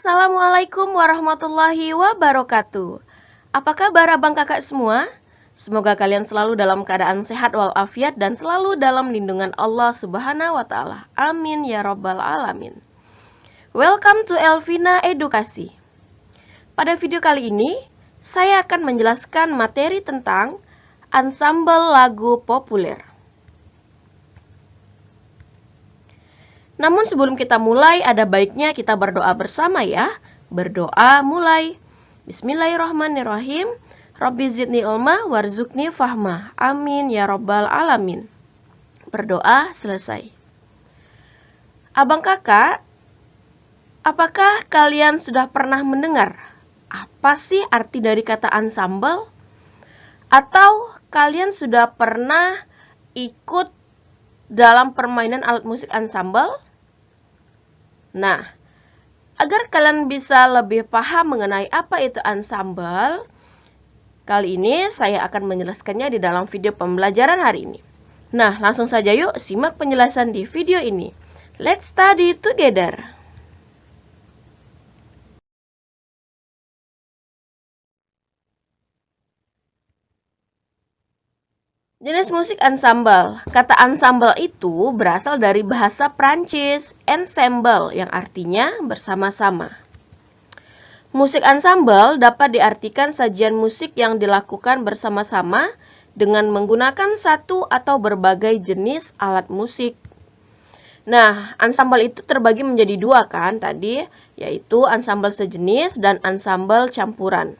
Assalamualaikum warahmatullahi wabarakatuh. Apa kabar abang kakak semua? Semoga kalian selalu dalam keadaan sehat walafiat dan selalu dalam lindungan Allah Subhanahu wa Ta'ala. Amin ya Rabbal 'Alamin. Welcome to Elvina Edukasi. Pada video kali ini, saya akan menjelaskan materi tentang ansambel lagu populer. Namun sebelum kita mulai, ada baiknya kita berdoa bersama ya. Berdoa mulai. Bismillahirrahmanirrahim. Rabbi zidni ilma warzuqni fahma. Amin ya Rabbal 'Alamin. Berdoa selesai. Abang kakak, apakah kalian sudah pernah mendengar apa sih arti dari kata ansambel? Atau kalian sudah pernah ikut dalam permainan alat musik ansambel? Nah, agar kalian bisa lebih paham mengenai apa itu ansambel, kali ini saya akan menjelaskannya di dalam video pembelajaran hari ini. Nah, langsung saja yuk simak penjelasan di video ini. Let's study together. Jenis musik ansambel. Kata ansambel itu berasal dari bahasa Prancis, ensemble, yang artinya bersama-sama. Musik ansambel dapat diartikan sajian musik yang dilakukan bersama-sama dengan menggunakan satu atau berbagai jenis alat musik. Nah, ansambel itu terbagi menjadi dua kan tadi, yaitu ansambel sejenis dan ansambel campuran.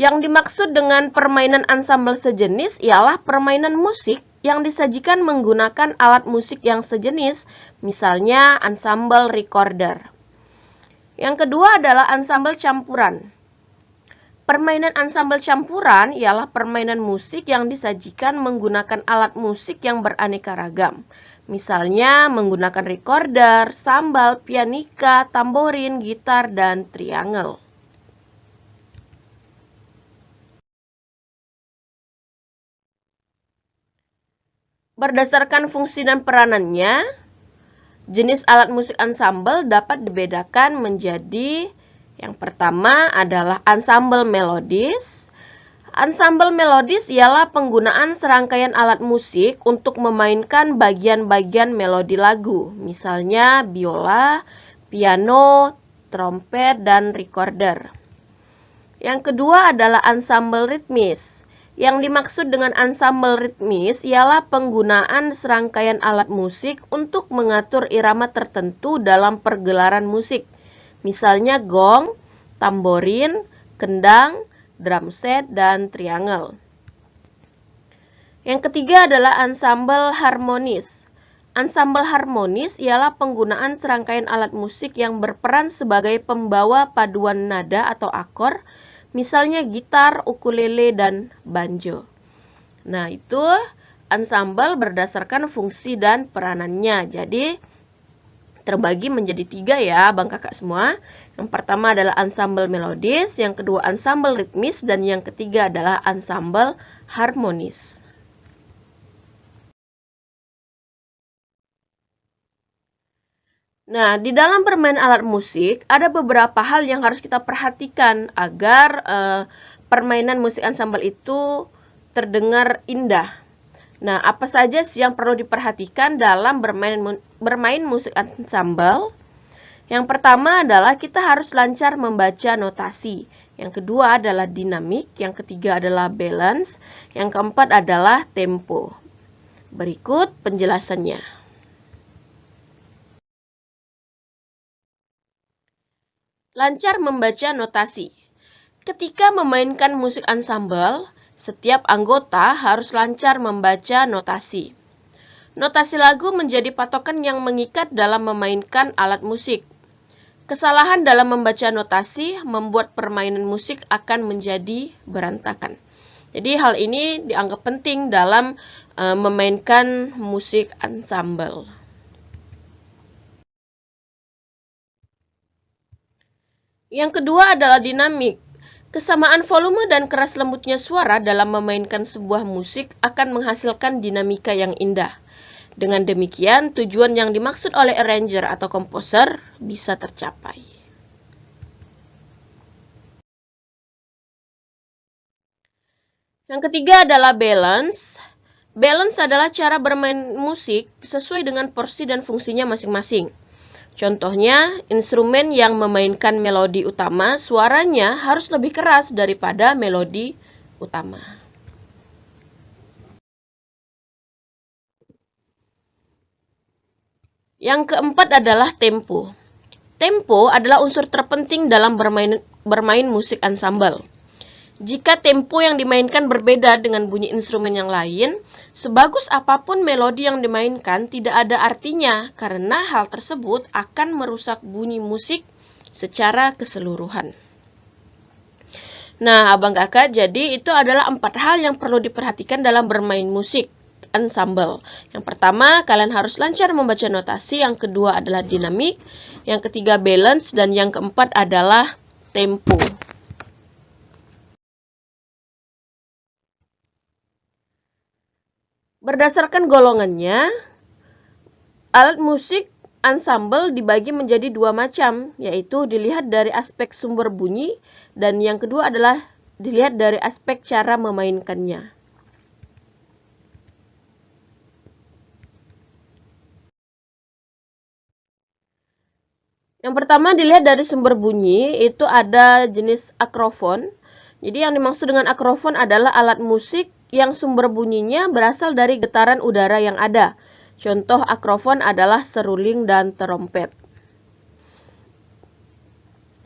Yang dimaksud dengan permainan ansambel sejenis ialah permainan musik yang disajikan menggunakan alat musik yang sejenis, misalnya ansambel recorder. Yang kedua adalah ansambel campuran. Permainan ansambel campuran ialah permainan musik yang disajikan menggunakan alat musik yang beraneka ragam, misalnya menggunakan recorder, sambal, pianika, tamborin, gitar, dan triangle. Berdasarkan fungsi dan peranannya, jenis alat musik ansambel dapat dibedakan menjadi yang pertama adalah ansambel melodis. Ansambel melodis ialah penggunaan serangkaian alat musik untuk memainkan bagian-bagian melodi lagu, misalnya biola, piano, trompet, dan recorder. Yang kedua adalah ansambel ritmis. Yang dimaksud dengan ansambel ritmis ialah penggunaan serangkaian alat musik untuk mengatur irama tertentu dalam pergelaran musik. Misalnya gong, tamborin, kendang, drum set, dan triangle. Yang ketiga adalah ansambel harmonis. Ansambel harmonis ialah penggunaan serangkaian alat musik yang berperan sebagai pembawa paduan nada atau akor, misalnya gitar, ukulele, dan banjo. Nah, itu ansambel berdasarkan fungsi dan peranannya. Jadi, terbagi menjadi tiga ya, abang kakak semua. Yang pertama adalah ansambel melodis, yang kedua ansambel ritmis, dan yang ketiga adalah ansambel harmonis. Nah, di dalam bermain alat musik, ada beberapa hal yang harus kita perhatikan agar permainan musik ansambel itu terdengar indah. Nah, apa saja sih yang perlu diperhatikan dalam bermain musik ansambel? Yang pertama adalah kita harus lancar membaca notasi. Yang kedua adalah dinamik. Yang ketiga adalah balance. Yang keempat adalah tempo. Berikut penjelasannya. Lancar membaca notasi. Ketika memainkan musik ansambel, setiap anggota harus lancar membaca notasi. Notasi lagu menjadi patokan yang mengikat dalam memainkan alat musik. Kesalahan dalam membaca notasi membuat permainan musik akan menjadi berantakan. Jadi hal ini dianggap penting dalam memainkan musik ansambel. Yang kedua adalah dinamik. Kesamaan volume dan keras lembutnya suara dalam memainkan sebuah musik akan menghasilkan dinamika yang indah. Dengan demikian, tujuan yang dimaksud oleh arranger atau komposer bisa tercapai. Yang ketiga adalah balance. Balance adalah cara bermain musik sesuai dengan porsi dan fungsinya masing-masing. Contohnya, instrumen yang memainkan melodi utama, suaranya harus lebih keras daripada melodi utama. Yang keempat adalah tempo. Tempo adalah unsur terpenting dalam bermain musik ensemble. Jika tempo yang dimainkan berbeda dengan bunyi instrumen yang lain, sebagus apapun melodi yang dimainkan tidak ada artinya karena hal tersebut akan merusak bunyi musik secara keseluruhan. Nah, abang kakak, jadi itu adalah 4 hal yang perlu diperhatikan dalam bermain musik ensemble. Yang pertama, kalian harus lancar membaca notasi. Yang kedua adalah dinamik. Yang ketiga balance. Dan yang keempat adalah tempo. Berdasarkan golongannya, alat musik ensemble dibagi menjadi 2 macam, yaitu dilihat dari aspek sumber bunyi dan yang kedua adalah dilihat dari aspek cara memainkannya. Yang pertama dilihat dari sumber bunyi, itu ada jenis akrofon. Jadi yang dimaksud dengan akrofon adalah alat musik yang sumber bunyinya berasal dari getaran udara yang ada. Contoh akrofon adalah seruling dan trompet.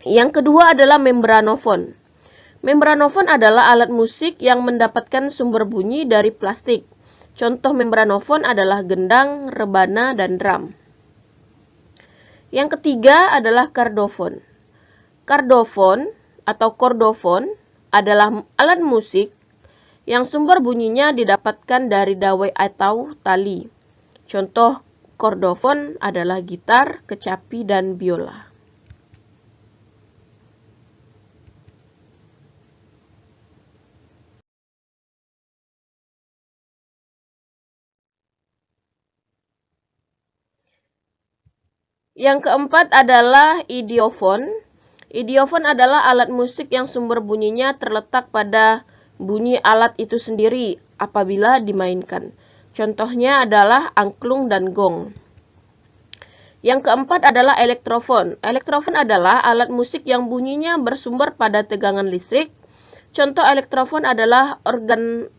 Yang kedua adalah membranofon. Membranofon adalah alat musik yang mendapatkan sumber bunyi dari plastik. Contoh membranofon adalah gendang, rebana, dan drum. Yang ketiga adalah kardofon. Kardofon atau kordofon adalah alat musik yang sumber bunyinya didapatkan dari dawai atau tali. Contoh kordofon adalah gitar, kecapi, dan biola. Yang keempat adalah idiofon. Idiofon adalah alat musik yang sumber bunyinya terletak pada bunyi alat itu sendiri apabila dimainkan. Contohnya adalah angklung dan gong. Yang keempat adalah elektrofon. Elektrofon adalah alat musik yang bunyinya bersumber pada tegangan listrik. Contoh elektrofon adalah organ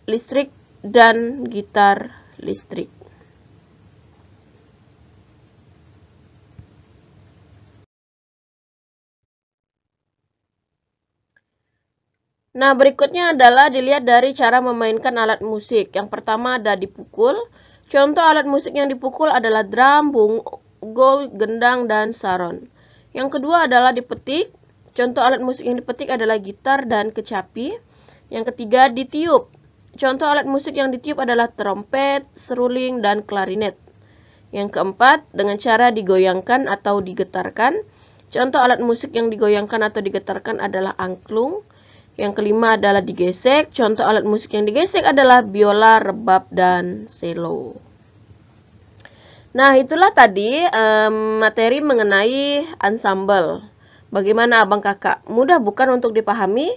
listrik dan gitar listrik. Nah, berikutnya adalah dilihat dari cara memainkan alat musik. Yang pertama ada dipukul. Contoh alat musik yang dipukul adalah drum, bongo, gendang, dan saron. Yang kedua adalah dipetik. Contoh alat musik yang dipetik adalah gitar dan kecapi. Yang ketiga ditiup. Contoh alat musik yang ditiup adalah trompet, seruling, dan klarinet. Yang keempat, dengan cara digoyangkan atau digetarkan. Contoh alat musik yang digoyangkan atau digetarkan adalah angklung. Yang kelima adalah digesek. Contoh alat musik yang digesek adalah biola, rebab, dan cello. Nah, itulah tadi materi mengenai ensemble. Bagaimana abang kakak? Mudah bukan untuk dipahami?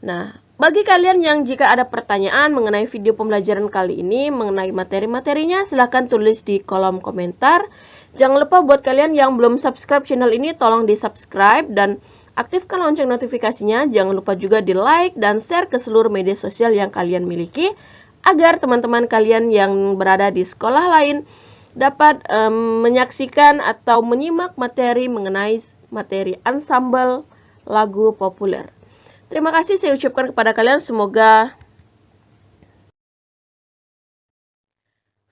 Nah, bagi kalian yang jika ada pertanyaan mengenai video pembelajaran kali ini, mengenai materi-materinya, silahkan tulis di kolom komentar. Jangan lupa buat kalian yang belum subscribe channel ini, tolong di subscribe dan aktifkan lonceng notifikasinya. Jangan lupa juga di like dan share ke seluruh media sosial yang kalian miliki, agar teman-teman kalian yang berada di sekolah lain dapat menyaksikan atau menyimak materi mengenai materi ensemble lagu populer. Terima kasih saya ucapkan kepada kalian, semoga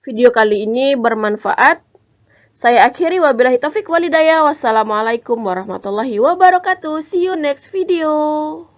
video kali ini bermanfaat. Saya akhiri, wabillahi taufik walhidayah. Wassalamualaikum warahmatullahi wabarakatuh. See you next video.